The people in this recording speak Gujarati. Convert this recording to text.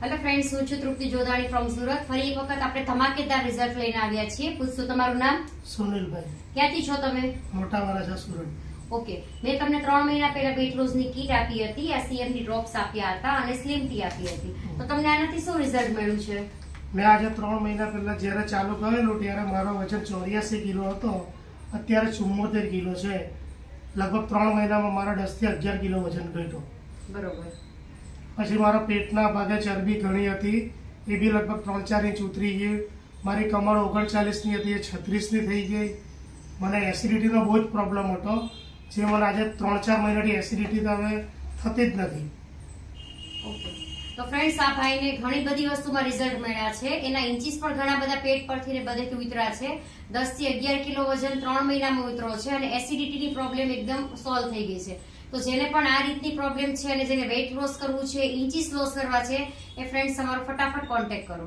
હેલો ફ્રેન્ડ્સ, હું છું તૃપ્તિ જોધાણી ફ્રોમ સુરત. ફરી એક વખત આપણે ધમાકેદાર રિઝલ્ટ લઈને આવ્યા છીએ. પૂછશું તમારું નામ? સુનિલભાઈ. ક્યાંથી છો તમે? મોટા વાળા સુરત. ઓકે, મેં તમને 3 મહિના પહેલા વેટ લોસ ની કીટ આપી હતી, SCM ની ડ્રોપ્સ આપ્યા હતા અને સ્લિમ ટી આપી હતી. તો તમને આનાથી શું રિઝલ્ટ મળ્યું છે? મેં આજે 3 મહિના પહેલા જ્યારે ચાલુ કરેલું ત્યારે મારો વજન 84 કિલો હતો. અત્યારે 74 કિલો છે. લગભગ 3 મહિનામાં મારા 10 થી 11 કિલો વજન ઘટ્યો. બરોબર. પછી મારા પેટના ભાગે ચરબી ઘણી હતી, એ બી લગભગ 3-4 ઇંચ ઉતરી ગઈ. મારી કમર 39 ની હતી, એ 36 ની થઈ ગઈ. મને એસિડિટીનો બહુ જ પ્રોબ્લેમ હતો, જે મને આજે 3-4 મહિનાથી એસિડિટી તો હવે થતી જ નથી. ઓકે, તો ફ્રેન્ડ્સ, આ ભાઈને ઘણી બધી વસ્તુમાં રિઝલ્ટ મળ્યા છે. એના ઇન્ચીસ પણ ઘણા બધા પેટ પરથી ને બધેથી ઉતર્યા છે. 10 થી 11 કિલો વજન 3 મહિનામાં ઉતરો છે અને એસિડિટીની પ્રોબ્લેમ એકદમ સોલ્વ થઈ ગઈ છે. તો જેને પણ આ રીતની પ્રોબ્લેમ છે અને જેને વેઇટ લોસ કરવું છે, ઇન્ચીસ લોસ કરવા છે, એ ફ્રેન્ડ્સ તમારો ફટાફટ કોન્ટેક્ટ કરો.